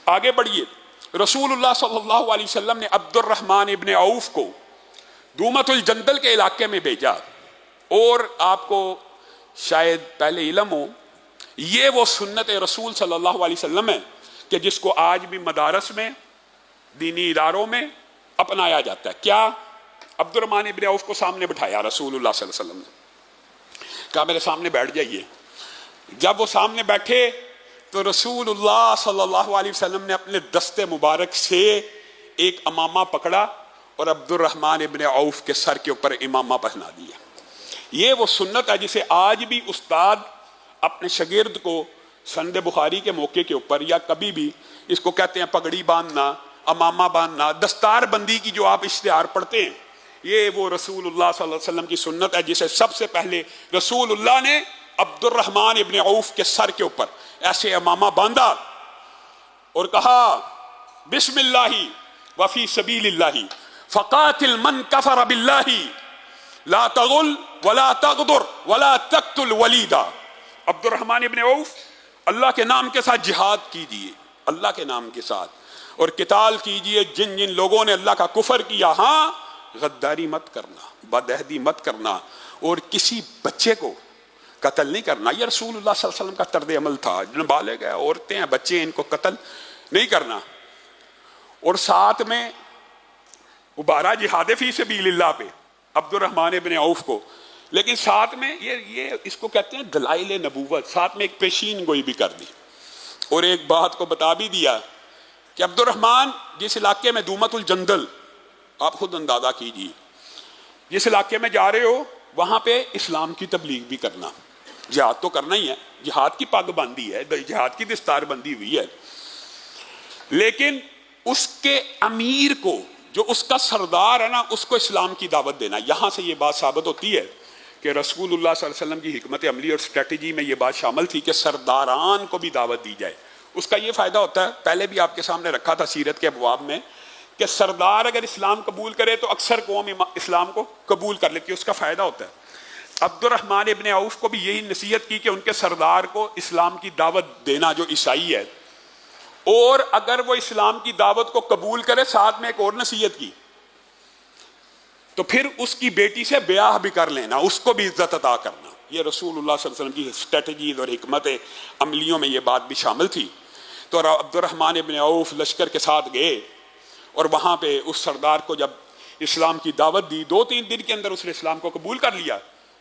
آگے بڑھیے، رسول اللہ صلی اللہ علیہ وسلم نے عبد الرحمن ابن عوف کو دومت الجندل کے علاقے میں بھیجا، اور آپ کو شاید پہلے علم ہو، یہ وہ سنت رسول صلی اللہ علیہ وسلم ہے کہ جس کو آج بھی مدارس میں، دینی اداروں میں اپنایا جاتا ہے۔ کیا؟ عبد الرحمن ابن عوف کو سامنے بٹھایا رسول اللہ صلی اللہ علیہ وسلم نے، کہا میرے سامنے بیٹھ جائیے۔ جب وہ سامنے بیٹھے تو رسول اللہ صلی اللہ علیہ وسلم نے اپنے دست مبارک سے ایک امامہ پکڑا اور عبد الرحمن ابن عوف کے سر کے اوپر امامہ پہنا دیا۔ یہ وہ سنت ہے جسے آج بھی استاد اپنے شاگرد کو سند بخاری کے موقع کے اوپر یا کبھی بھی، اس کو کہتے ہیں پگڑی باندھنا، امامہ باندھنا، دستار بندی کی جو آپ اشتہار پڑھتے ہیں، یہ وہ رسول اللہ صلی اللہ علیہ وسلم کی سنت ہے جسے سب سے پہلے رسول اللہ نے عبد الرحمن ابن عوف کے سر کے اوپر ایسے امامہ باندھا اور کہا بسم اللہ وفی سبیل اللہ فقاتل من کفر باللہ لا تغل ولا تغدر ولا تقتل ولیدا۔ عبد الرحمن ابن عوف، اللہ کے نام کے ساتھ جہاد کیجیے، اللہ کے نام کے ساتھ، اور قتال کیجیے جن جن لوگوں نے اللہ کا کفر کیا۔ ہاں، غداری مت کرنا، بدعہدی مت کرنا، اور کسی بچے کو قتل نہیں کرنا۔ یہ رسول اللہ صلی اللہ علیہ وسلم کا طرز عمل تھا، جن بالغ ہیں، عورتیں ہیں، بچے ہیں، ان کو قتل نہیں کرنا۔ اور ساتھ میں ابارہ جہاد فی سبیل اللہ پہ عبد الرحمن ابن عوف کو، لیکن ساتھ میں یہ اس کو کہتے ہیں دلائل نبوت، ساتھ میں ایک پیشین گوئی بھی کر دی اور ایک بات کو بتا بھی دیا کہ عبد الرحمن، جس علاقے میں دومت الجندل، آپ خود اندازہ کیجیے، جس علاقے میں جا رہے ہو وہاں پہ اسلام کی تبلیغ بھی کرنا، جہاد تو کرنا ہی ہے، جہاد کی پگ باندھی ہے، جہاد کی دستار بندی ہوئی ہے، لیکن اس کے امیر کو، جو اس کا سردار ہے نا، اس کو اسلام کی دعوت دینا۔ یہاں سے یہ بات ثابت ہوتی ہے کہ رسول اللہ صلی اللہ علیہ وسلم کی حکمت عملی اور اسٹریٹجی میں یہ بات شامل تھی کہ سرداران کو بھی دعوت دی جائے۔ اس کا یہ فائدہ ہوتا ہے، پہلے بھی آپ کے سامنے رکھا تھا سیرت کے ابواب میں، کہ سردار اگر اسلام قبول کرے تو اکثر قوم اسلام کو قبول کر لیتی ہے، اس کا فائدہ ہوتا ہے۔ عبد الرحمن ابن عوف کو بھی یہی نصیحت کی کہ ان کے سردار کو اسلام کی دعوت دینا، جو عیسائی ہے، اور اگر وہ اسلام کی دعوت کو قبول کرے، ساتھ میں ایک اور نصیحت کی، تو پھر اس کی بیٹی سے بیاہ بھی کر لینا، اس کو بھی عزت عطا کرنا۔ یہ رسول اللہ صلی اللہ علیہ وسلم کی اسٹریٹجیز اور حکمت عملیوں میں یہ بات بھی شامل تھی۔ تو عبد الرحمن ابن عوف لشکر کے ساتھ گئے اور وہاں پہ اس سردار کو جب اسلام کی دعوت دی، 2-3 دن کے اندر اس نے اسلام کو قبول کر لیا۔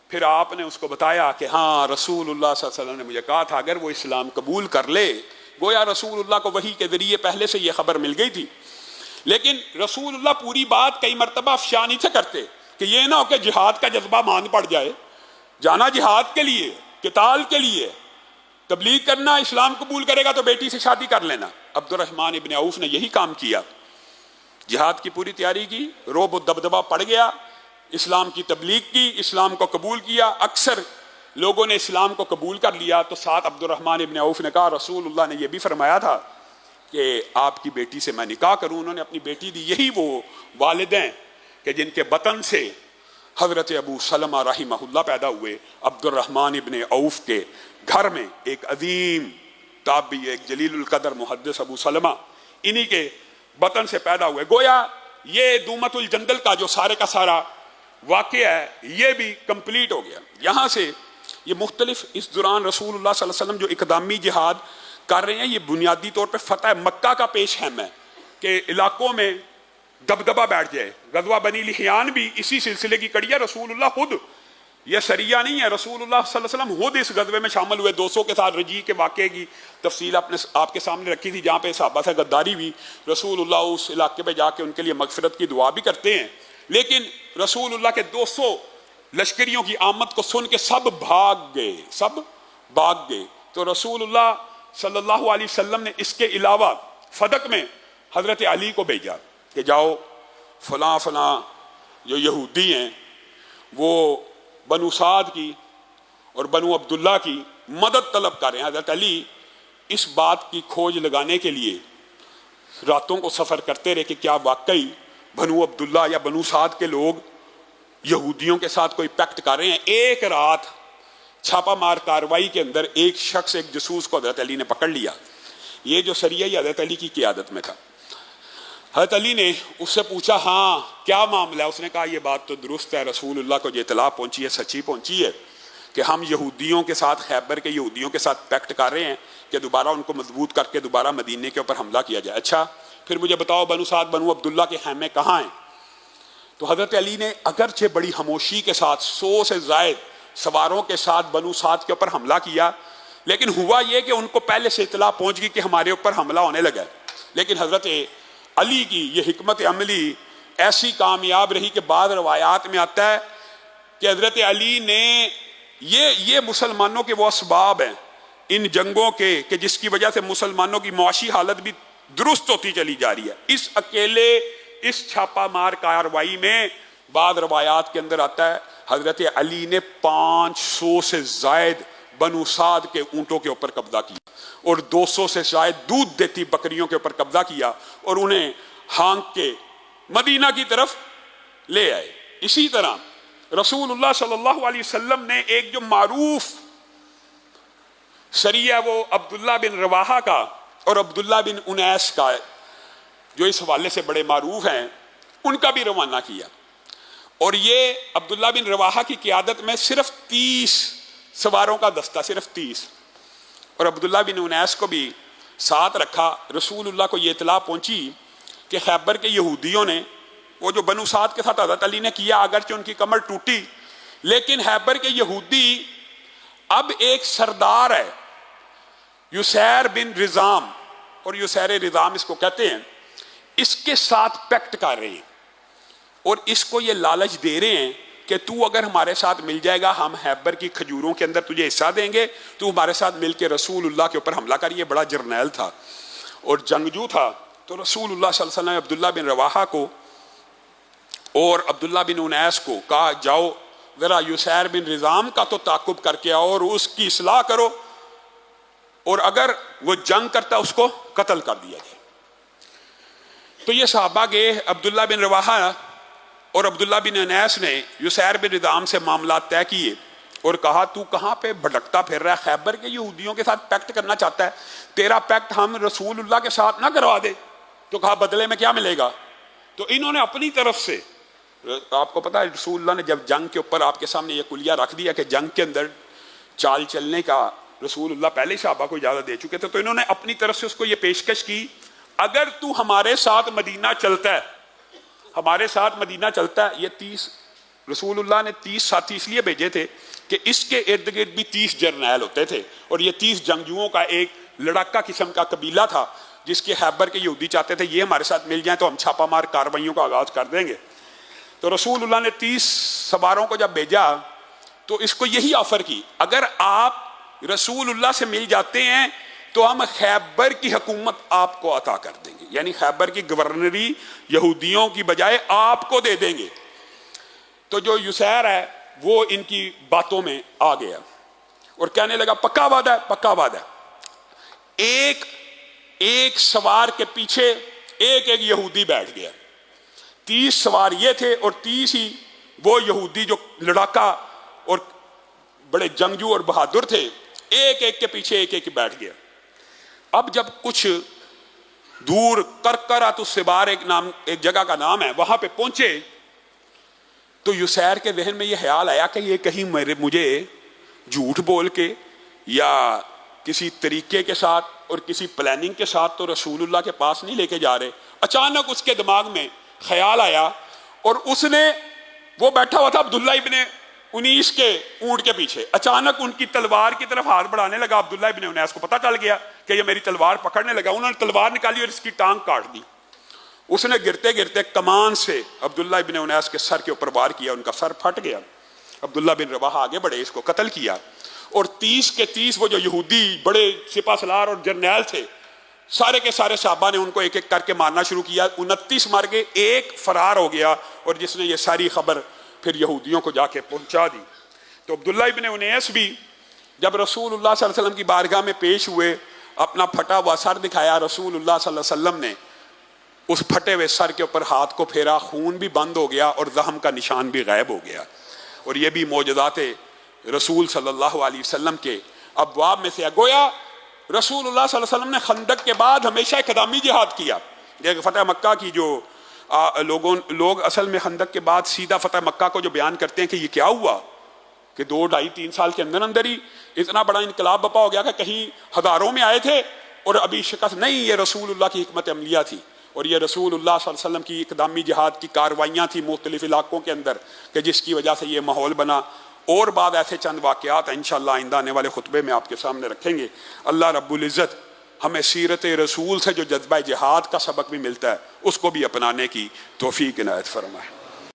پھر آپ نے اس کو بتایا کہ ہاں، رسول اللہ صلی اللہ علیہ وسلم نے مجھے کہا تھا اگر وہ اسلام قبول کر لے، گویا رسول اللہ کو وحی کے ذریعے پہلے سے یہ خبر مل گئی تھی، لیکن رسول اللہ پوری بات کئی مرتبہ افشا نہیں سے کرتے کہ یہ نہ ہو کہ جہاد کا جذبہ مان پڑ جائے۔ جانا جہاد کے لیے، قتال کے لیے، تبلیغ کرنا، اسلام قبول کرے گا تو بیٹی سے شادی کر لینا۔ عبد الرحمن ابن عوف نے یہی کام کیا، جہاد کی پوری تیاری کی، رعب و دبدبہ پڑ گیا، اسلام کی تبلیغ کی، اسلام کو قبول کیا، اکثر لوگوں نے اسلام کو قبول کر لیا۔ تو ساتھ عبد الرحمن ابن عوف نے کہا رسول اللہ نے یہ بھی فرمایا تھا کہ آپ کی بیٹی سے میں نکاح کروں۔ انہوں نے اپنی بیٹی دی۔ یہی وہ والدین کہ جن کے بطن سے حضرت ابو سلمہ رحمہ اللہ پیدا ہوئے۔ عبد الرحمن ابن عوف کے گھر میں ایک عظیم تابعی، ایک جلیل القدر محدث ابو سلمہ، انہی کے بطن سے پیدا ہوئے۔ گویا یہ دومت الجندل کا جو سارے کا سارا واقعہ ہے یہ بھی کمپلیٹ ہو گیا۔ یہاں سے یہ مختلف اس دوران رسول اللہ صلی اللہ علیہ وسلم جو اقدامی جہاد کر رہے ہیں، یہ بنیادی طور پہ فتح مکہ کا پیش خیم ہے کہ علاقوں میں دبدبہ بیٹھ جائے۔ غزوہ بنی لحیان بھی اسی سلسلے کی کڑی ہے۔ رسول اللہ خود، یہ سریہ نہیں ہے، رسول اللہ صلی اللہ علیہ وسلم خود اس غزوے میں شامل ہوئے۔ 200 کے ساتھ رجیع کے واقعے کی تفصیل آپ کے سامنے رکھی تھی، جہاں پہ صحابہ سے غداری ہوئی۔ رسول اللہ اس علاقے پہ جا کے ان کے لیے مغفرت کی دعا بھی کرتے ہیں، لیکن رسول اللہ کے 200 لشکریوں کی آمد کو سن کے سب بھاگ گئے۔ تو رسول اللہ صلی اللہ علیہ وسلم نے اس کے علاوہ فدق میں حضرت علی کو بھیجا کہ جاؤ فلاں جو یہودی ہیں وہ بنو سعد کی اور بنو عبداللہ کی مدد طلب کر رہے ہیں۔ حضرت علی اس بات کی کھوج لگانے کے لیے راتوں کو سفر کرتے رہے کہ کیا واقعی بنو عبداللہ یا بنو سعد کے لوگ یہودیوں کے ساتھ کوئی پیکٹ کر رہے ہیں۔ ایک رات چھاپا مار کاروائی کے اندر ایک شخص، ایک جاسوس کو حضرت علی نے پکڑ لیا۔ یہ جو سریہ یہ حضرت علی کی قیادت میں تھا۔ حضرت علی نے اس سے پوچھا ہاں کیا معاملہ ہے؟ اس نے کہا یہ بات تو درست ہے، رسول اللہ کو یہ اطلاع پہنچی ہے، سچی پہنچی ہے کہ ہم یہودیوں کے ساتھ، خیبر کے یہودیوں کے ساتھ پیکٹ کر رہے ہیں کہ دوبارہ ان کو مضبوط کر کے دوبارہ مدینے کے اوپر حملہ کیا جائے۔ اچھا پھر مجھے بتاؤ بنو سعد بنو عبداللہ کے خیمے کہاں ہیں؟ تو حضرت علی نے اگرچہ بڑی خاموشی کے ساتھ 100 سے زائد سواروں کے ساتھ بنو سعد کے اوپر حملہ کیا، لیکن ہوا یہ کہ ان کو پہلے سے اطلاع پہنچ گئی کہ ہمارے اوپر حملہ ہونے لگا ہے۔ لیکن حضرت علی کی یہ حکمت عملی ایسی کامیاب رہی کہ بعض روایات میں آتا ہے کہ حضرت علی نے یہ مسلمانوں کے وہ اسباب ہیں ان جنگوں کے کہ جس کی وجہ سے مسلمانوں کی معاشی حالت بھی درست ہوتی چلی جا رہی ہے، اس اکیلے اس چھاپا مار کاروائی میں بعض روایات کے اندر آتا ہے حضرت علی نے 500 سے زائد بنو سعد کے اونٹوں کے اوپر قبضہ کیا اور 200 سے زائد دودھ دیتی بکریوں کے اوپر قبضہ کیا اور انہیں ہانک کے مدینہ کی طرف لے آئے۔ اسی طرح رسول اللہ صلی اللہ علیہ وسلم نے ایک جو معروف سریہ وہ عبداللہ بن رواحہ کا اور عبداللہ بن انیس کا جو اس حوالے سے بڑے معروف ہیں ان کا بھی روانہ کیا، اور یہ عبداللہ بن رواحہ کی قیادت میں صرف 30 سواروں کا دستہ، صرف 30، اور عبداللہ بن انیس کو بھی ساتھ رکھا۔ رسول اللہ کو یہ اطلاع پہنچی کہ خیبر کے یہودیوں نے وہ جو بنو سعد کے ساتھ حضرت علی نے کیا، اگرچہ ان کی کمر ٹوٹی لیکن خیبر کے یہودی اب ایک سردار ہے یسیر بن رزام، اور یسیر رزام اس کو کہتے ہیں، اس کے ساتھ پیکٹ کر رہے ہیں اور اس کو یہ لالچ دے رہے ہیں کہ تو اگر ہمارے ساتھ مل جائے گا ہم خیبر کی کھجوروں کے اندر تجھے حصہ دیں گے، تو ہمارے ساتھ مل کے رسول اللہ کے اوپر حملہ کر۔ یہ بڑا جرنیل تھا اور جنگجو تھا، تو رسول اللہ صلی اللہ علیہ وسلم نے عبداللہ بن رواحہ کو اور عبداللہ بن انیس کو کہا جاؤ ذرا یسیر بن رزام کا تو تعاقب کر کے آؤ اور اس کی اصلاح کرو، اور اگر وہ جنگ کرتا اس کو قتل کر دیا جائے۔ تو یہ صحابہ گئے، عبداللہ بن رواحہ اور عبداللہ بن انیس نے یسیر بن رزام سے معاملات طے کیے اور کہا تو کہاں پہ بھٹکتا پھر رہا ہے؟ خیبر کے یہودیوں کے ساتھ پیکٹ کرنا چاہتا ہے، تیرا پیکٹ ہم رسول اللہ کے ساتھ نہ کروا دے؟ تو کہا بدلے میں کیا ملے گا؟ تو انہوں نے اپنی طرف سے، آپ کو پتا ہے رسول اللہ نے جب جنگ کے اوپر آپ کے سامنے یہ کلیہ رکھ دیا کہ جنگ کے اندر چال چلنے کا رسول اللہ پہلے صحابہ کو اجازت دے چکے تھے، تو انہوں نے اپنی طرف سے اس کو یہ پیشکش کی اگر تو ہمارے ساتھ مدینہ چلتا ہے، ہمارے ساتھ مدینہ چلتا ہے۔ یہ 30 رسول اللہ نے 30 ساتھی اس لیے بھیجے تھے کہ اس کے ارد گرد بھی 30 جرنیل ہوتے تھے اور یہ 30 جنگجوؤں کا ایک لڑاکا قسم کا قبیلہ تھا جس کے خیبر کے یہودی چاہتے تھے یہ ہمارے ساتھ مل جائیں تو ہم چھاپا مار کارروائیوں کا آغاز کر دیں گے۔ تو رسول اللہ نے 30 سواروں کو جب بھیجا تو اس کو یہی آفر کی اگر آپ رسول اللہ سے مل جاتے ہیں تو ہم خیبر کی حکومت آپ کو عطا کر دیں گے، یعنی خیبر کی گورنری یہودیوں کی بجائے آپ کو دے دیں گے۔ تو جو یسیر ہے وہ ان کی باتوں میں آ گیا اور کہنے لگا پکا وعدہ ہے، پکا وعدہ ہے۔ ایک سوار کے پیچھے ایک یہودی بیٹھ گیا، 30 سوار یہ تھے اور 30 ہی وہ یہودی جو لڑاکا اور بڑے جنگجو اور بہادر تھے، ایک کے پیچھے ایک بیٹھ گیا۔ اب جب کچھ دور کرکرات السبار ایک جگہ کا نام ہے، وہاں پہ پہنچے تو یسیر کے ذہن میں یہ خیال آیا کہ یہ کہیں مجھے جھوٹ بول کے یا کسی طریقے کے ساتھ اور کسی پلاننگ کے ساتھ تو رسول اللہ کے پاس نہیں لے کے جا رہے۔ اچانک اس کے دماغ میں خیال آیا اور اس نے، وہ بیٹھا ہوا تھا عبداللہ ابن انیس کے اونٹ کے پیچھے، اچانک ان کی تلوار کی طرف ہاتھ بڑھانے لگا۔ عبداللہ ابن انیس کو پتہ چل گیا کہ یہ میری تلوار پکڑنے لگا، انہوں نے تلوار نکالی اور اس کی ٹانگ کاٹ دی۔ اس نے گرتے گرتے کمان سے عبداللہ ابن انیس کے سر کے اوپر وار کیا، ان کا سر پھٹ گیا۔ عبداللہ بن رواحہ آگے بڑھے، اس کو قتل کیا، اور 30 کے 30 وہ جو یہودی بڑے سپہ سالار اور جرنیل تھے سارے کے سارے صحابہ نے ان کو ایک ایک کر کے مارنا شروع کیا۔ 29 مر گئے، ایک فرار ہو گیا اور جس نے یہ ساری خبر پھر یہودیوں کو جا کے پہنچا دی۔ تو عبداللہ ابن انیس بھی جب رسول اللہ صلی اللہ علیہ وسلم کی بارگاہ میں پیش ہوئے، اپنا پھٹا ہوا سر دکھایا، رسول اللہ صلی اللہ علیہ وسلم نے اس پھٹے ہوئے سر کے اوپر ہاتھ کو پھیرا، خون بھی بند ہو گیا اور زخم کا نشان بھی غائب ہو گیا۔ اور یہ بھی معجزات رسول صلی اللہ علیہ وسلم کے ابواب میں سے گویا رسول اللہ صلی اللہ علیہ وسلم نے خندق کے بعد ہمیشہ اقدامی جہاد کیا. یہ فتح مکہ کی جو لوگ اصل میں خندق کے بعد سیدھا فتح مکہ کو جو بیان کرتے ہیں کہ یہ کیا ہوا کہ 2 ڈھائی 3 سال کے اندر اندر ہی اتنا بڑا انقلاب بپا ہو گیا کہ کہیں ہزاروں میں آئے تھے اور ابھی شکست نہیں. یہ رسول اللہ کی حکمت عملیہ تھی اور یہ رسول اللہ صلی اللہ علیہ وسلم کی اقدامی جہاد کی کارروائیاں تھیں مختلف علاقوں کے اندر کہ جس کی وجہ سے یہ ماحول بنا. اور بعد ایسے چند واقعات انشاءاللہ آئندہ آنے والے خطبے میں آپ کے سامنے رکھیں گے. اللہ رب العزت ہمیں سیرت رسول سے جو جذبہ جہاد کا سبق بھی ملتا ہے اس کو بھی اپنانے کی توفیق عنایت فرمائے.